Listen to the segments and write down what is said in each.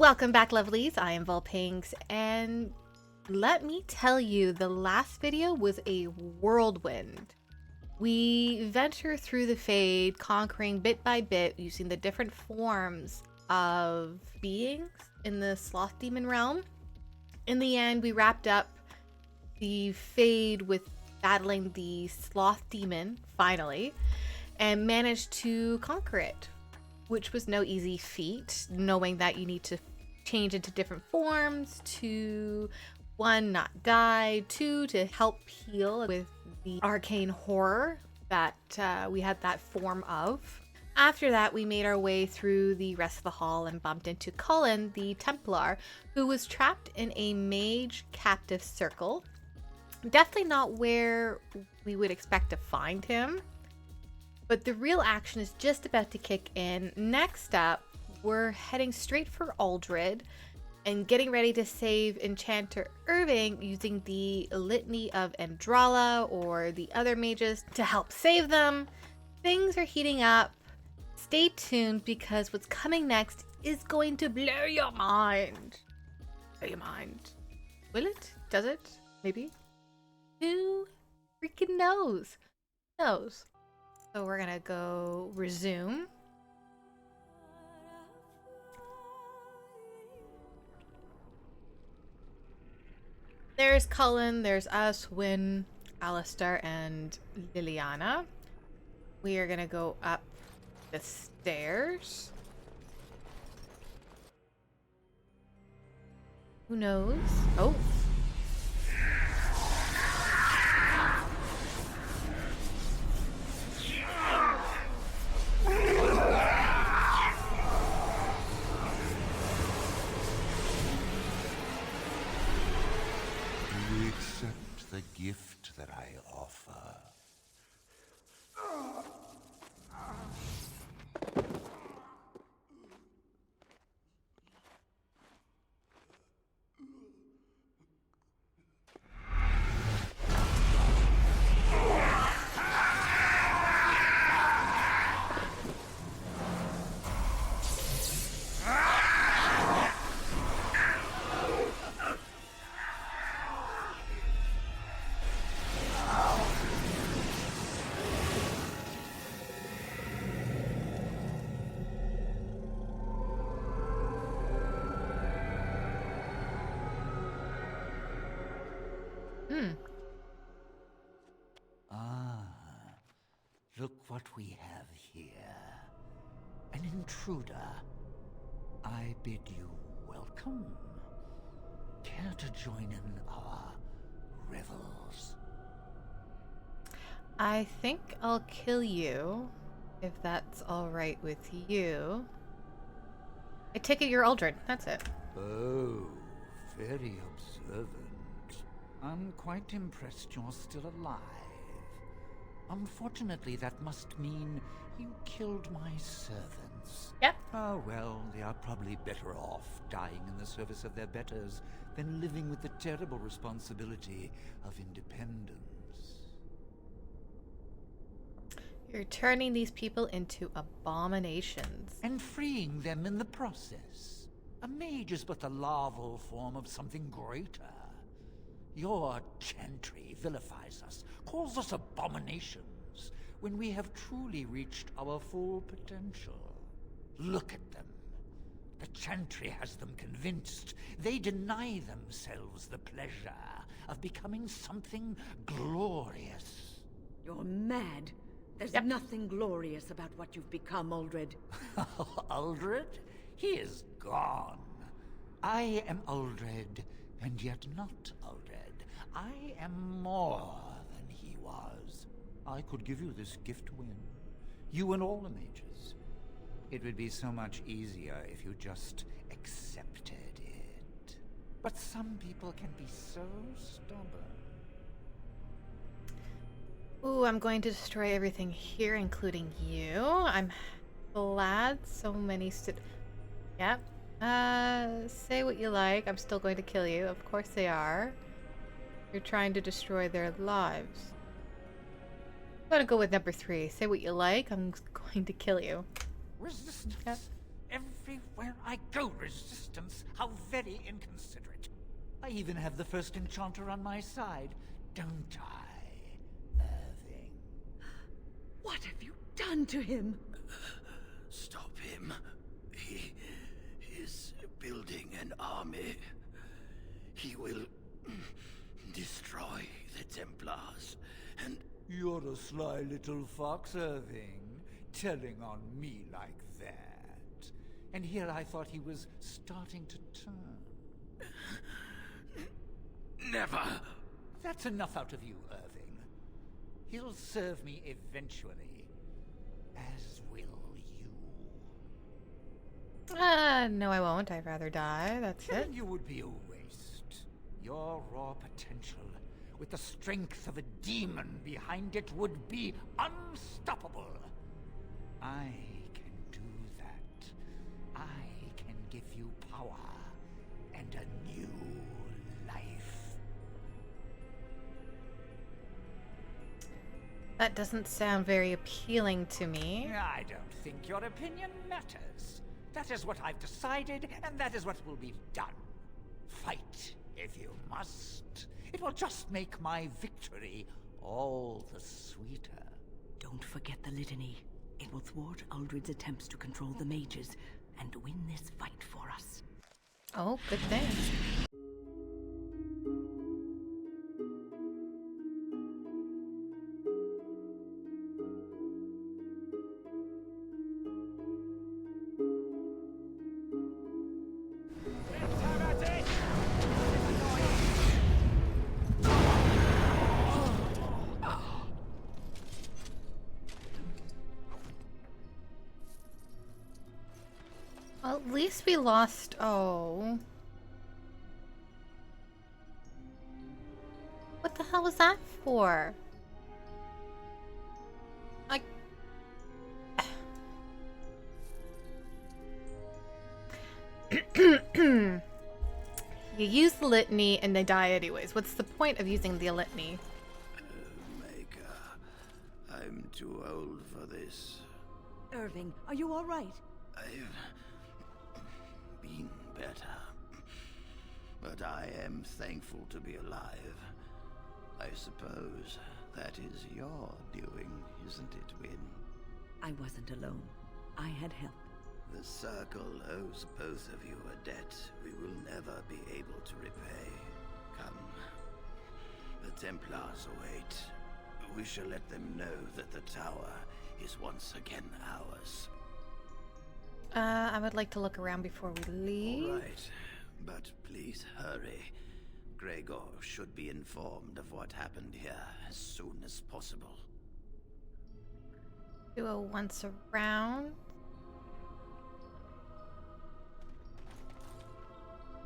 Welcome back, lovelies. I am Volpinx, and let me tell you, the last video was a whirlwind. We venture through the Fade, conquering bit by bit using the different forms of beings in the Sloth Demon realm. In the end, we wrapped up the Fade with battling the Sloth Demon, finally, and managed to conquer it, which was no easy feat, knowing that you need to change into different forms to, 1, not die, 2, to help heal with the arcane horror that we had that form of. After that, we made our way through the rest of the hall and bumped into Cullen, the Templar, who was trapped in a mage captive circle. Definitely not where we would expect to find him. But the real action is just about to kick in. Next up, we're heading straight for Aldred and getting ready to save Enchanter Irving using the Litany of Andrala or the other mages to help save them. Things are heating up. Stay tuned because what's coming next is going to blow your mind. Blow your mind. Will it? Does it? Maybe? Who freaking knows? Who knows? So we're gonna go resume. There's Cullen, there's us, Wynn, Alistair, and Liliana. We are gonna go up the stairs. Who knows? Oh. The gift that I offer. Look what we have here. An intruder. I bid you welcome. Care to join in our revels? I think I'll kill you, if that's all right with you. I take it you're Aldred. That's it. Oh, very observant. I'm quite impressed you're still alive. Unfortunately, that must mean you killed my servants. Yep. Oh, well, they are probably better off dying in the service of their betters than living with the terrible responsibility of independence. You're turning these people into abominations. And freeing them in the process. A mage is but the larval form of something greater. Your chantry vilifies us, calls us abominations, when we have truly reached our full potential. Look at them. The chantry has them convinced. They deny themselves the pleasure of becoming something glorious. You're mad. There's nothing glorious about what you've become, Aldred. Aldred? He is gone. I am Aldred, and yet not Aldred. I am more than he was. I could give you this gift, Wynn. You and all the mages. It would be so much easier if you just accepted it. But some people can be so stubborn. Ooh, I'm going to destroy everything here, including you. I'm glad so many Yep. Say what you like. I'm still going to kill you. Of course they are. You're trying to destroy their lives. I'm gonna go with number 3. Say what you like. I'm going to kill you. Resistance. Yep. Everywhere I go, resistance. How very inconsiderate. I even have the first Enchanter on my side, don't I, Irving? What have you done to him? Stop him. He is building an army. He will destroy the Templars, and... You're a sly little fox, Irving, telling on me like that. And here I thought he was starting to turn. Never! That's enough out of you, Irving. He'll serve me eventually, as will you. No I won't. I'd rather die. That's it. Killing you would be a waste. Your raw potential, with the strength of a demon behind it, would be unstoppable. I can do that. I can give you power and a new life. That doesn't sound very appealing to me. I don't think your opinion matters. That is what I've decided, and that is what will be done. Fight if you must. It will just make my victory all the sweeter. Don't forget the litany. It will thwart Uldred's attempts to control the mages and win this fight for us. Oh, good thing. Well, at least we lost. Oh. What the hell was that for? I. You use the litany and they die anyways. What's the point of using the litany? Maker, I'm too old for this. Irving, are you all right? I've been better, but I am thankful to be alive. I suppose that is your doing, isn't it, Win? I wasn't alone. I had help. The Circle owes both of you a debt we will never be able to repay. Come. The Templars await. We shall let them know that the tower is once again ours. I would like to look around before we leave. All right, but please hurry. Gregoir should be informed of what happened here as soon as possible. Do a once around.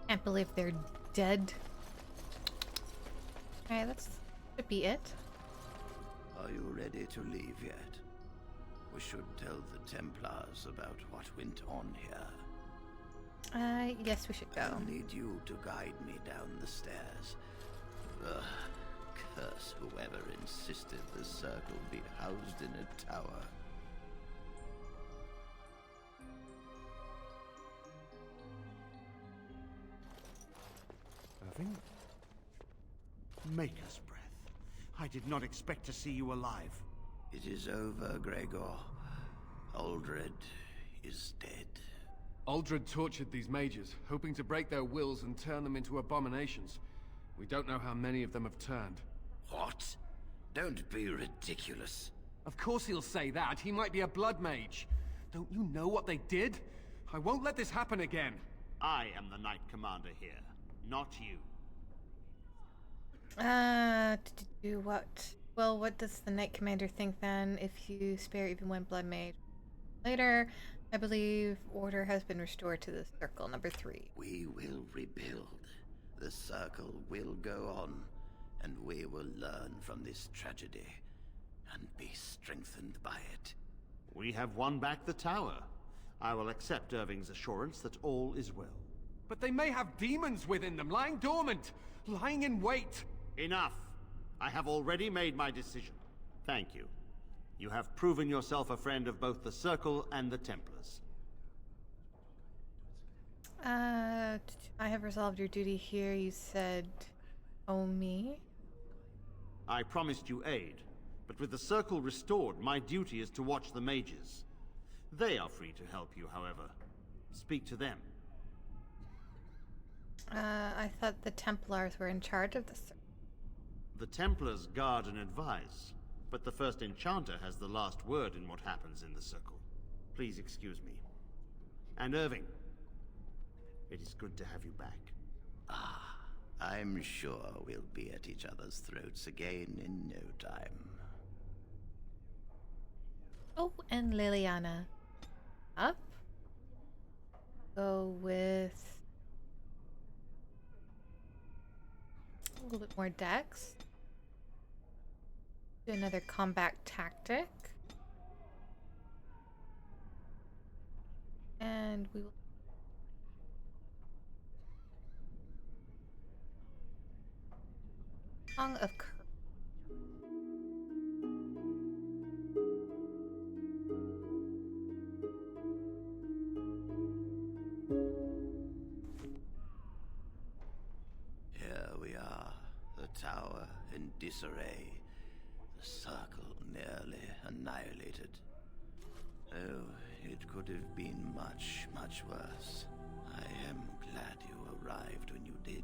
Can't believe they're dead. Alright, that should be it. Are you ready to leave yet? We should tell the Templars about what went on here. Yes, we should go. I need you to guide me down the stairs. Ugh, curse whoever insisted the Circle be housed in a tower. Irving? Maker's breath. I did not expect to see you alive. It is over, Gregoir. Uldred is dead. Uldred tortured these mages, hoping to break their wills and turn them into abominations. We don't know how many of them have turned. What? Don't be ridiculous. Of course he'll say that. He might be a blood mage. Don't you know what they did? I won't let this happen again. I am the Knight Commander here, not you. To do what? Well, what does the Knight Commander think then if you spare even one blood mage? Later, I believe order has been restored to the Circle, number 3. We will rebuild. The Circle will go on, and we will learn from this tragedy and be strengthened by it. We have won back the tower. I will accept Irving's assurance that all is well. But they may have demons within them, lying dormant, lying in wait. Enough! I have already made my decision. Thank you. You have proven yourself a friend of both the Circle and the Templars. I have resolved your duty here. You said, oh me? I promised you aid, but with the circle restored, my duty is to watch the mages. They are free to help you, however. Speak to them. I thought the Templars were in charge of this. The Templars guard and advise, but the first Enchanter has the last word in what happens in the circle. Please excuse me. And Irving, it is good to have you back. Ah, I'm sure we'll be at each other's throats again in no time. Oh, and Liliana. Up. Go with a little bit more dex. Do another combat tactic. And we will Song of Courage. Here we are, the tower in disarray, the circle nearly annihilated. Oh, it could have been much, much worse. I am glad you arrived when you did.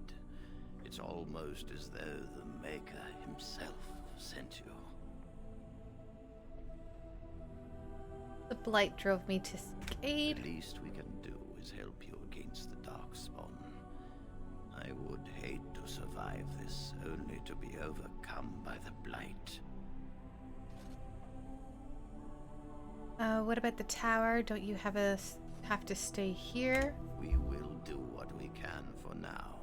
It's almost as though the Maker himself sent you. The blight drove me to escape. The least we can do is help you against the Darkspawn. I would hate to survive this, only to be overcome by the blight. What about the tower? Don't you have to stay here? We will do what we can for now.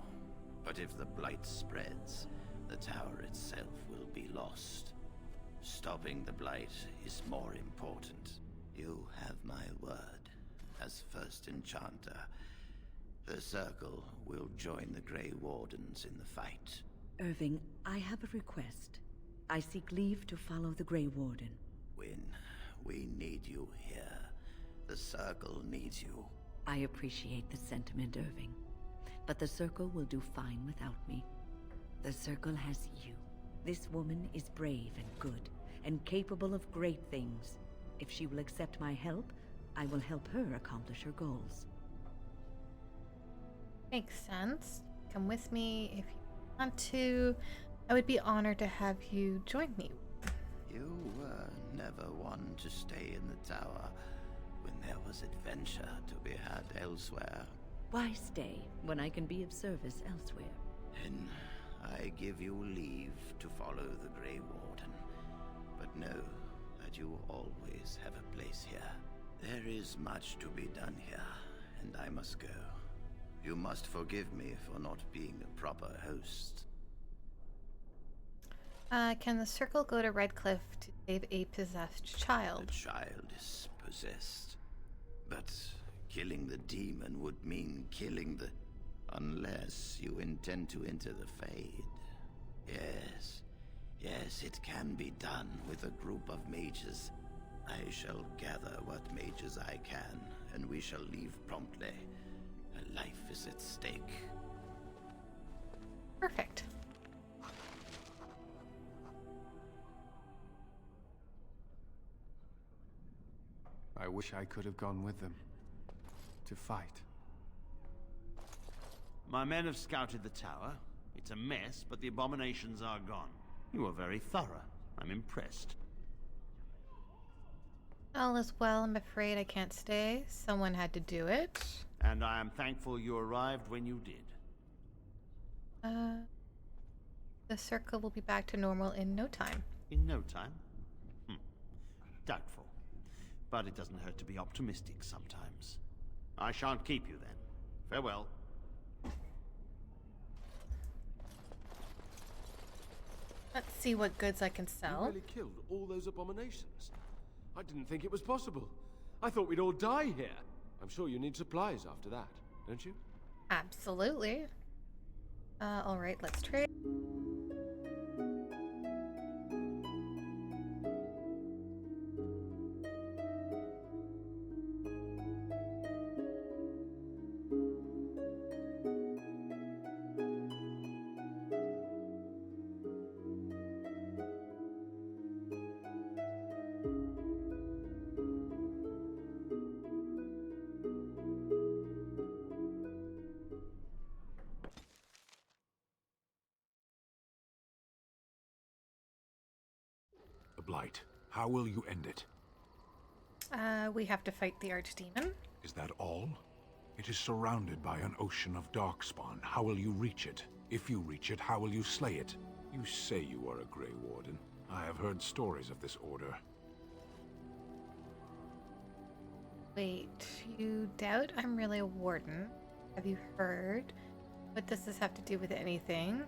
But if the blight spreads, the tower itself will be lost. Stopping the blight is more important. You have my word. As first Enchanter, the Circle will join the Grey Wardens in the fight. Irving, I have a request. I seek leave to follow the Grey Warden. When we need you here, the Circle needs you. I appreciate the sentiment, Irving. But the Circle will do fine without me. The Circle has you. This woman is brave and good, and capable of great things. If she will accept my help, I will help her accomplish her goals. Makes sense. Come with me if you want to. I would be honored to have you join me. You were never one to stay in the tower when there was adventure to be had elsewhere. Why stay when I can be of service elsewhere? Then I give you leave to follow the Grey Warden. But know that you always have a place here. There is much to be done here, and I must go. You must forgive me for not being a proper host. Can the Circle go to Redcliffe to save a possessed child? The child is possessed. But killing the demon would mean killing the... Unless you intend to enter the Fade. Yes, it can be done with a group of mages. I shall gather what mages I can, and we shall leave promptly. A life is at stake. Perfect. I wish I could have gone with them. To fight. My men have scouted the tower. It's a mess, but the abominations are gone. You are very thorough. I'm impressed. All is well. I'm afraid I can't stay. Someone had to do it. And I am thankful you arrived when you did. The Circle will be back to normal in no time. In no time? Doubtful. But it doesn't hurt to be optimistic sometimes. I shan't keep you then. Farewell. Let's see what goods I can You sell. really killed all those abominations. I didn't think it was possible. I thought we'd all die here. I'm sure you need supplies after that, don't you? Absolutely. Alright, let's trade. Blight. How will you end it? We have to fight the archdemon. Is that all? It is surrounded by an ocean of darkspawn. How will you reach it? If you reach it, how will you slay it? You say you are a Grey Warden. I have heard stories of this order. Wait, you doubt I'm really a warden? Have you heard? What does this have to do with anything?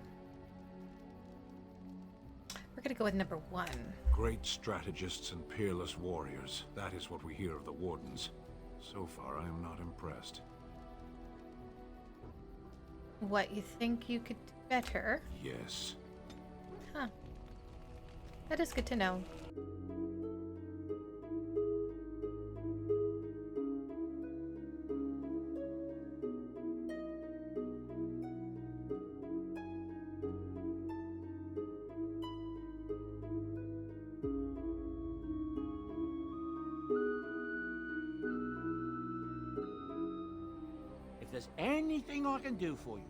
We're gonna go with number 1. Great strategists and peerless warriors. That is what we hear of the Wardens. So far, I am not impressed. What, you think you could do better? Yes. Huh. That is good to know. If there's anything I can do for you,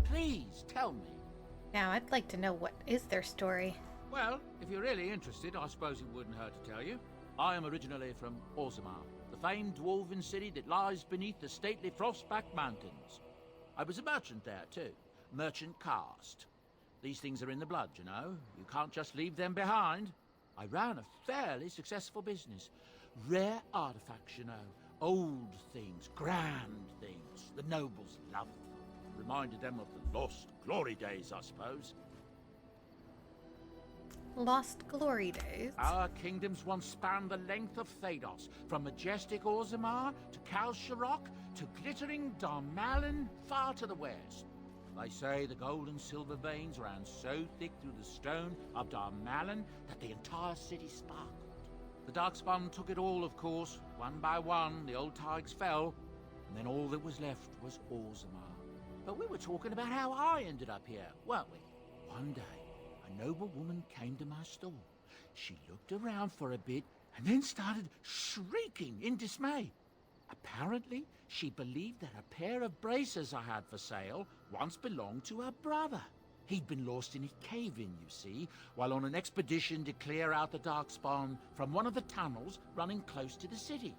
please tell me. Now, I'd like to know what is their story. Well, if you're really interested, I suppose it wouldn't hurt to tell you. I am originally from Orzammar, the famed dwarven city that lies beneath the stately Frostback Mountains. I was a merchant there, too. Merchant caste. These things are in the blood, you know. You can't just leave them behind. I ran a fairly successful business. Rare artifacts, you know. Old things, grand things. The nobles loved them. Reminded them of the lost glory days, I suppose. Lost glory days? Our kingdoms once spanned the length of Thados, from majestic Orzammar to Kal Sharok to glittering Darmalin far to the west. They say the gold and silver veins ran so thick through the stone of Darmalin that the entire city sparkled. The Darkspawn took it all, of course. One by one, the old Tigers fell, and then all that was left was Orzammar. But we were talking about how I ended up here, weren't we? One day, a noble woman came to my store. She looked around for a bit and then started shrieking in dismay. Apparently, she believed that a pair of braces I had for sale once belonged to her brother. He'd been lost in a cave-in, you see, while on an expedition to clear out the Darkspawn from one of the tunnels running close to the city.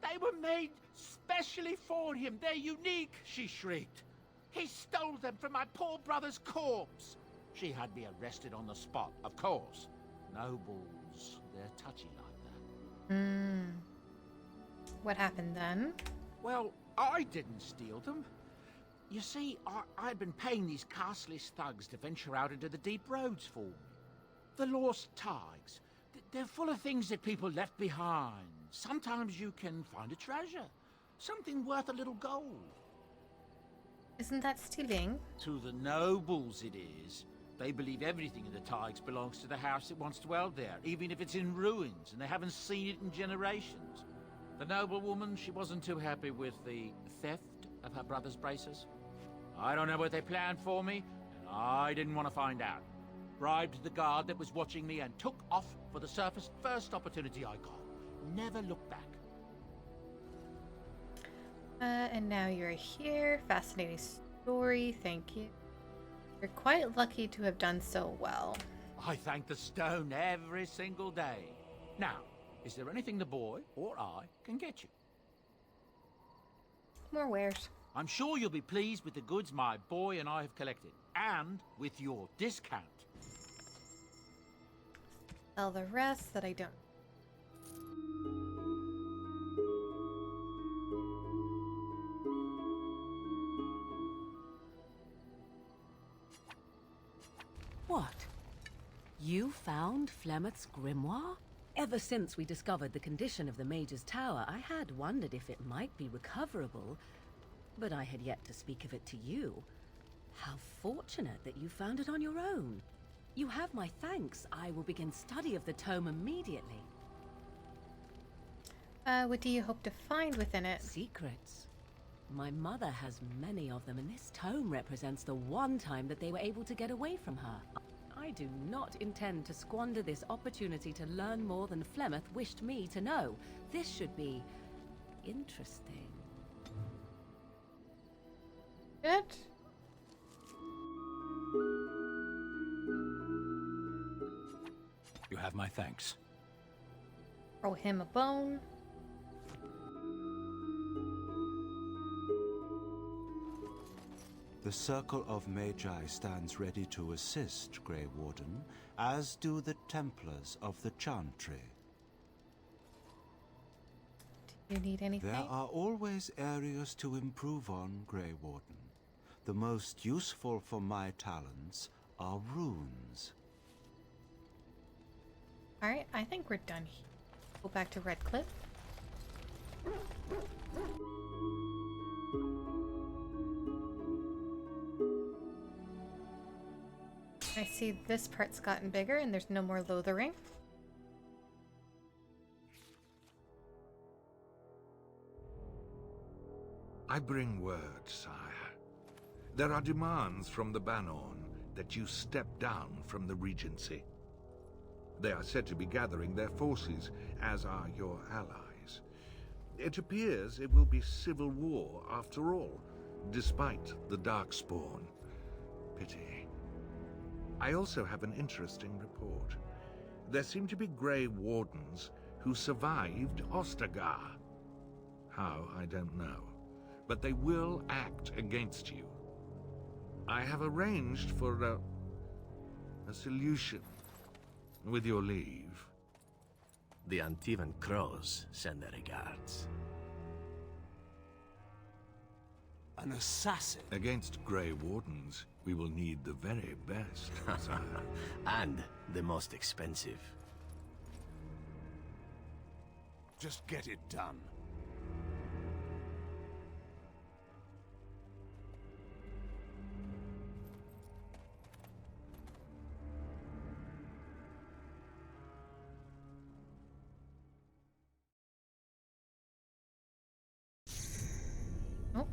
They were made specially for him. They're unique, she shrieked. He stole them from my poor brother's corpse. She had me arrested on the spot, of course. Nobles, they're touchy like that. What happened then? Well, I didn't steal them. You see, I'd been paying these castless thugs to venture out into the deep roads for me. The lost Tigers. They're full of things that people left behind. Sometimes you can find a treasure. Something worth a little gold. Isn't that stealing? To the nobles it is. They believe everything in the Tigers belongs to the house that once dwelled there, even if it's in ruins and they haven't seen it in generations. The noblewoman, she wasn't too happy with the theft of her brother's braces. I don't know what they planned for me, and I didn't want to find out. Bribed the guard that was watching me and took off for the surface first opportunity I got. Never looked back. And now you're here. Fascinating story, thank you. You're quite lucky to have done so well. I thank the stone every single day. Now, is there anything the boy or I can get you? More wares. I'm sure you'll be pleased with the goods my boy and I have collected, and with your discount. Sell the rest that I don't. What? You found Flemeth's grimoire? Ever since we discovered the condition of the Mage's Tower, I had wondered if it might be recoverable, but I had yet to speak of it to you. How fortunate that you found it on your own. You have my thanks. I will begin study of the tome immediately. What do you hope to find within it? Secrets. My mother has many of them, and this tome represents the one time that they were able to get away from her. I do not intend to squander this opportunity to learn more than Flemeth wished me to know. This should be interesting. Good. You have my thanks. Throw him a bone. The Circle of Magi stands ready to assist, Grey Warden, as do the Templars of the Chantry. Do you need anything? There are always areas to improve on, Grey Warden. The most useful for my talents are runes. Alright, I think we're done here. Go back to Redcliffe. I see this part's gotten bigger and there's no more loathering. I bring word, sire. There are demands from the Badahn that you step down from the Regency. They are said to be gathering their forces, as are your allies. It appears it will be civil war after all, despite the Darkspawn. Pity. I also have an interesting report. There seem to be Grey Wardens who survived Ostagar. How, I don't know. But they will act against you. I have arranged for a solution, with your leave. The Antivan Crows send their regards. An assassin? Against Grey Wardens, we will need the very best, sire. And the most expensive. Just get it done. Oh.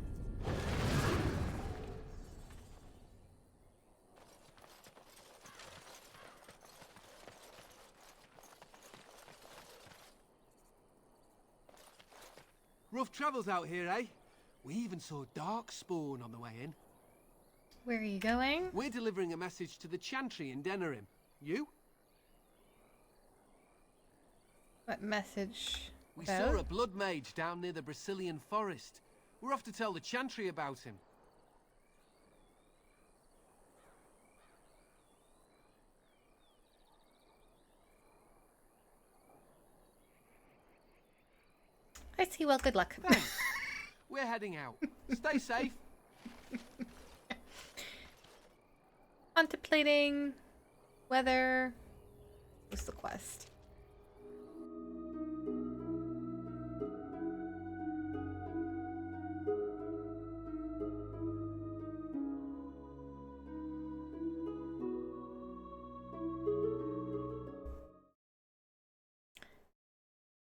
Rough travels out here, eh? We even saw Darkspawn on the way in. Where are you going? We're delivering a message to the Chantry in Denerim. You? What message? We about? saw a blood mage down near the Brazilian forest. We're off to tell the Chantry about him. I see. Well, good luck. Thanks. We're heading out. Stay safe. Contemplating whether what's the quest?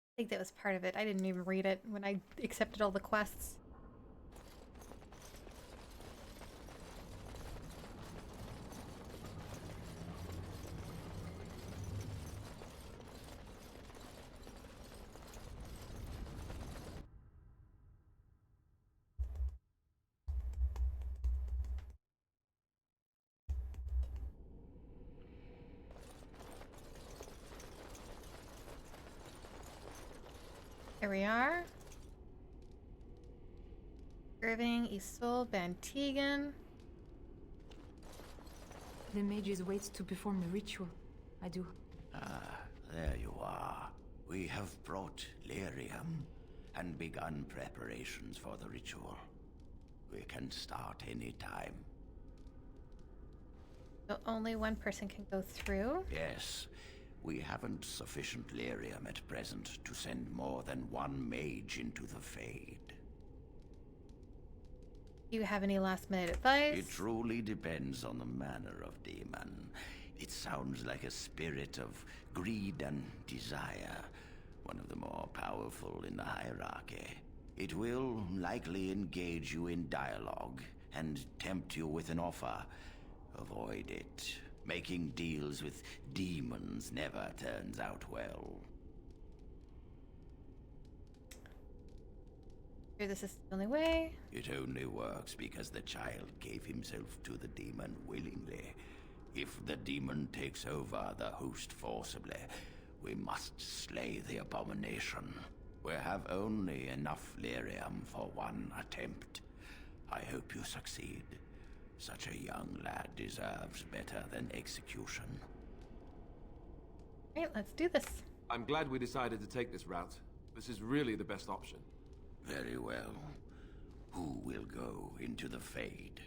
I think that was part of it. I didn't even read it when I accepted all the quests. There we are. Irving, Isolde, Bantegan. The mages wait to perform the ritual. I do. Ah, there you are. We have brought lyrium and begun preparations for the ritual. We can start any time. So only one person can go through? Yes. We haven't sufficient lyrium at present to send more than one mage into the Fade. Do you have any last minute advice? It truly depends on the manner of demon. It sounds like a spirit of greed and desire, one of the more powerful in the hierarchy. It will likely engage you in dialogue and tempt you with an offer. Avoid it. Making deals with demons never turns out well. Sure, this is the only way. It only works because the child gave himself to the demon willingly. If the demon takes over the host forcibly, we must slay the abomination. We have only enough lyrium for one attempt. I hope you succeed. Such a young lad deserves better than execution. Alright, let's do this. I'm glad we decided to take this route. This is really the best option. Very well. Who will go into the Fade?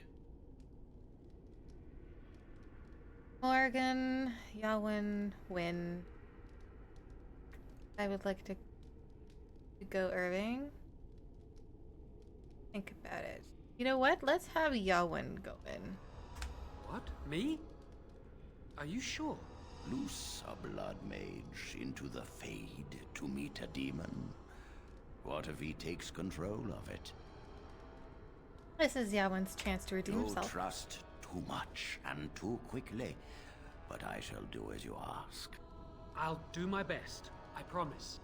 Morrigan, Jowan, Win. I would like to go Irving. Think about it. You know what? Let's have Jowan go in. What? Me? Are you sure? Loose a blood mage into the Fade to meet a demon. What if he takes control of it? This is Jowan's chance to redeem You himself. trust too much and too quickly, but I shall do as you ask. I'll do my best. I promise.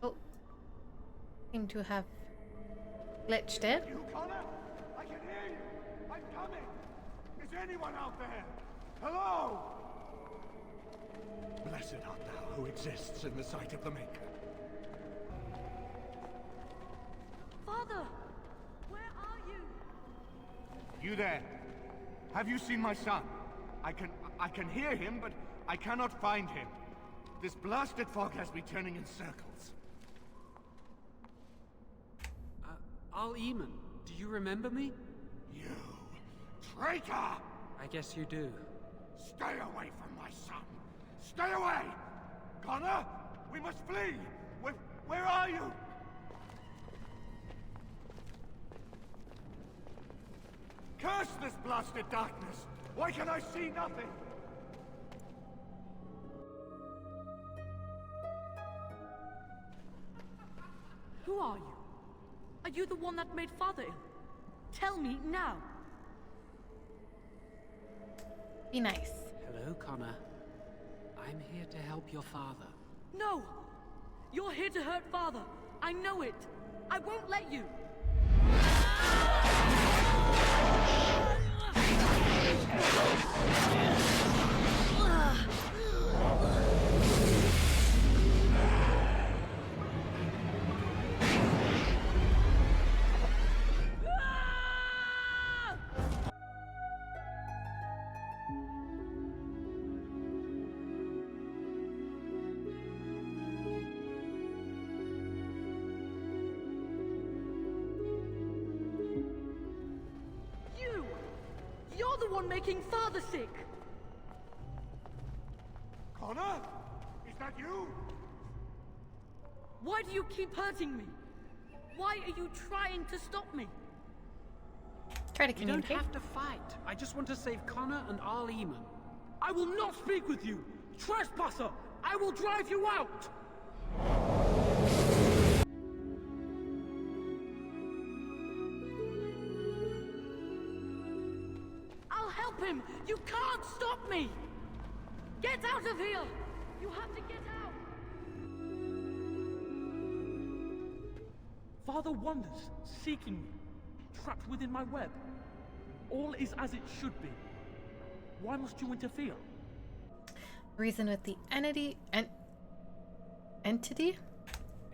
Oh. Seem to have glitched it. You, Connor? I can hear you. I'm coming. Is anyone out there? Hello? Blessed art thou who exists in the sight of the Maker. Father! Where are you? You there? Have you seen my son? I can hear him, but I cannot find him. This blasted fog has me turning in circles. Al-Eamon, do you remember me? You traitor! I guess you do. Stay away from my son! Stay away! Connor, we must flee! Where are you? Curse this blasted darkness! Why can I see nothing? Who are you? Are you the one that made Father ill? Tell me now! Be nice. Hello, Connor. I'm here to help your father. No! You're here to hurt Father! I know it! I won't let you! You're the one making Father sick! Connor? Is that you? Why do you keep hurting me? Why are you trying to stop me? Try to You don't communicate. have to fight. I just want to save Connor and Al-Eamon. I will not speak with you! Trespasser! I will drive you out! I'll help him! You can't stop me! Get out of here! You have to get out! Father wanders, seeking me, trapped within my web. All is as it should be. Why must you interfere? Reason with the entity?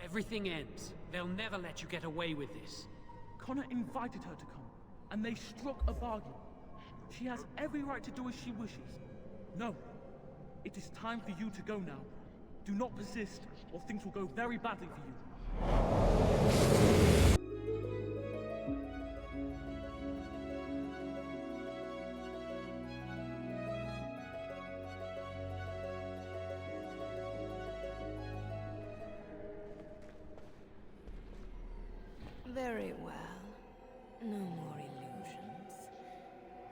Everything ends. They'll never let you get away with this. Connor invited her to come, and they struck a bargain. She has every right to do as she wishes. No. It is time for you to go now. Do not persist, or things will go very badly for you. Very well. No more illusions.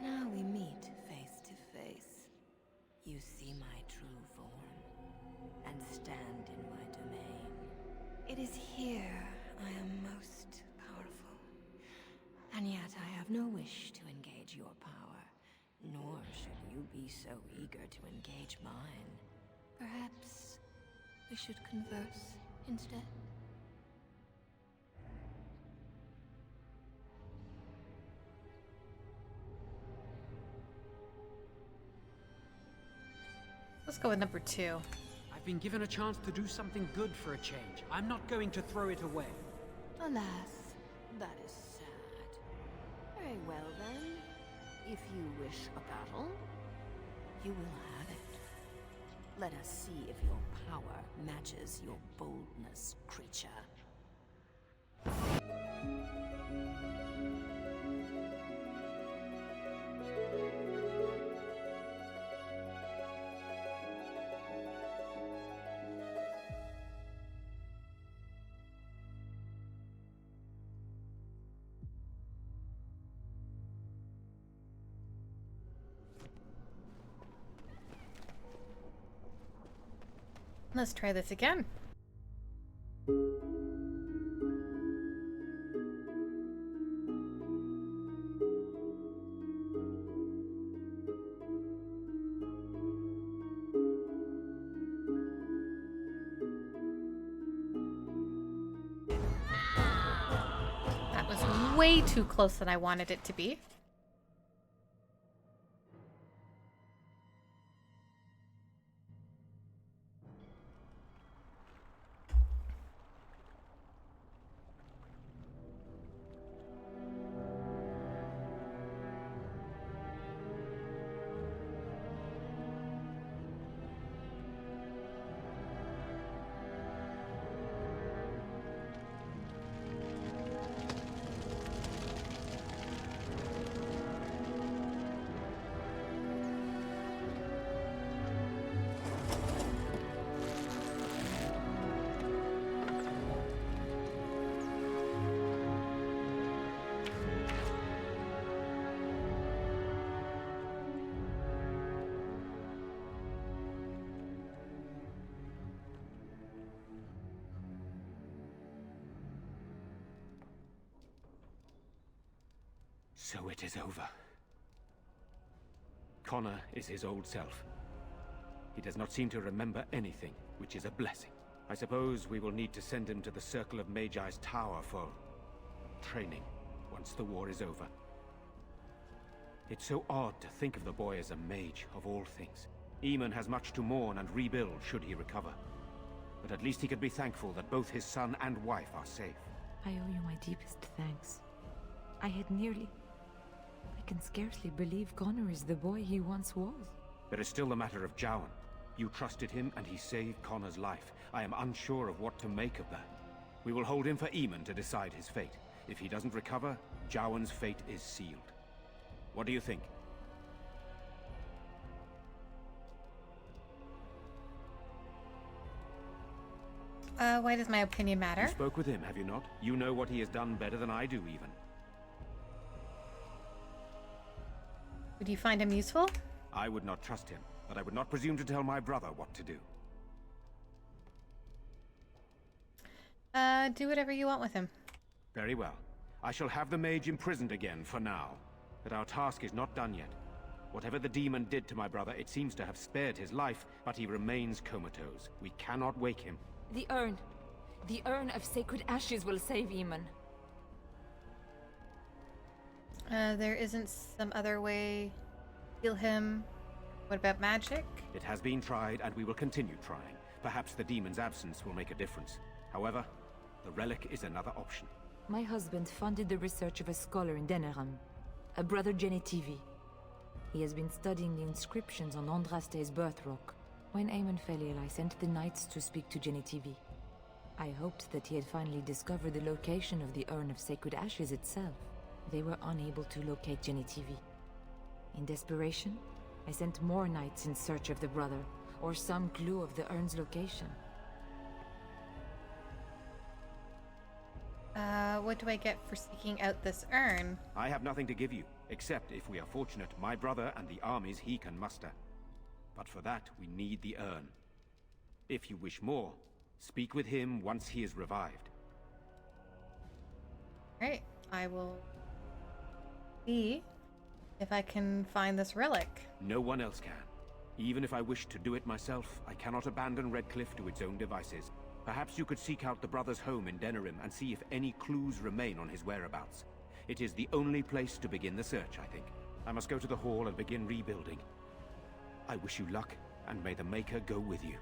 Now we meet face to face. You see my true form, and stand in my domain. It is here I am most powerful. And yet I have no wish to engage your power, nor should you be so eager to engage mine. Perhaps we should converse instead? Let's go with number 2. I've been given a chance to do something good for a change. I'm not going to throw it away. Alas, that is sad. Very well then. If you wish a battle, you will have it. Let us see if your power matches your boldness, creature. Let's try this again. That was way too close than I wanted it to be. So it is over. Connor is his old self. He does not seem to remember anything, which is a blessing. I suppose we will need to send him to the Circle of Magi's tower for training once the war is over. It's so odd to think of the boy as a mage, of all things. Eamon has much to mourn and rebuild should he recover. But at least he can be thankful that both his son and wife are safe. I owe you my deepest thanks. I can scarcely believe Connor is the boy he once was. There is still the matter of Jowan. You trusted him and he saved Connor's life. I am unsure of what to make of that. We will hold him for Eamon to decide his fate. If he doesn't recover, Jowan's fate is sealed. What do you think? Why does my opinion matter? You spoke with him, have you not? You know what he has done better than I do, even. Would you find him useful? I would not trust him, but I would not presume to tell my brother what to do. Do whatever you want with him. Very well. I shall have the mage imprisoned again for now. But our task is not done yet. Whatever the demon did to my brother, it seems to have spared his life, but he remains comatose. We cannot wake him. The urn. The urn of sacred ashes will save Eamon. There isn't some other way to heal him. What about magic? It has been tried, and we will continue trying. Perhaps the demon's absence will make a difference. However, the relic is another option. My husband funded the research of a scholar in Denerim, a brother Genetivi. He has been studying the inscriptions on Andraste's birth rock. When Eamon fell ill, I sent the knights to speak to Genetivi. I hoped that he had finally discovered the location of the urn of sacred ashes itself. They were unable to locate Genetivi. In desperation, I sent more knights in search of the brother, or some clue of the urn's location. What do I get for seeking out this urn? I have nothing to give you, except if we are fortunate, my brother and the armies he can muster. But for that, we need the urn. If you wish more, speak with him once he is revived. Alright, I will see if I can find this relic. No one else can. Even if I wished to do it myself, I cannot abandon Redcliffe to its own devices. Perhaps you could seek out the brother's home in Denerim and see if any clues remain on his whereabouts. It is the only place to begin the search, I think. I must go to the hall and begin rebuilding. I wish you luck, and may the Maker go with you.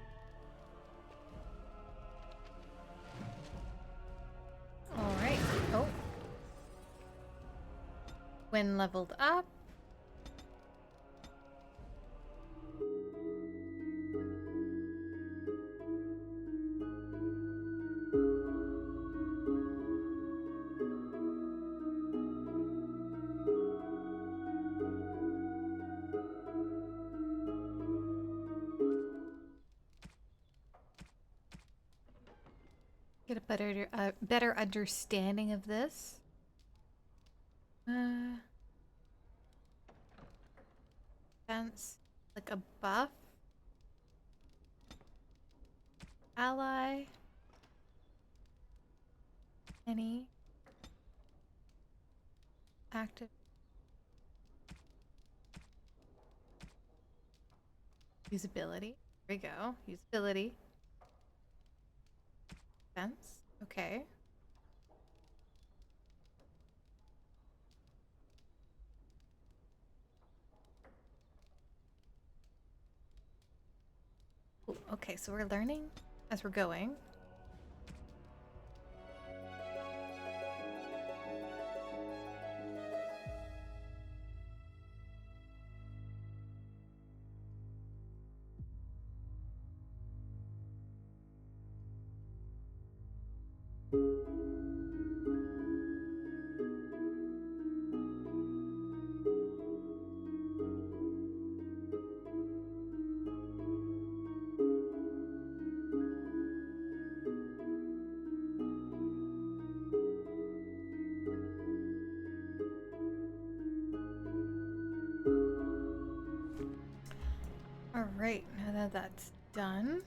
Alright. Oh. When leveled up. Get a better understanding of this. Defense, like a buff. Ally. Any. Active. Usability. There we go. Usability. Defense. Okay. Ooh, okay, so we're learning as we're going. Alright, now that that's done.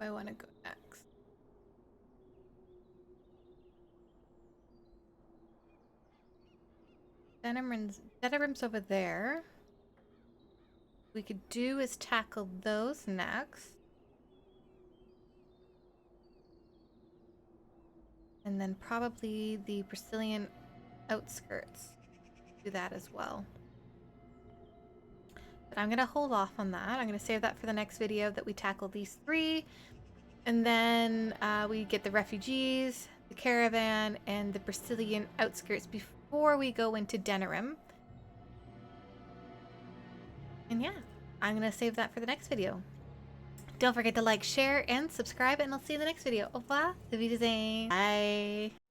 I want to go next. Denerim's over there. What we could do is tackle those next. And then probably the Brazilian outskirts. Do that as well. But I'm going to hold off on that. I'm going to save that for the next video, that we tackle these three. And then we get the refugees, the caravan, and the Brazilian outskirts before we go into Denerim. And yeah, I'm going to save that for the next video. Don't forget to like, share, and subscribe, and I'll see you in the next video. Au revoir, auf Wiedersehen. Bye.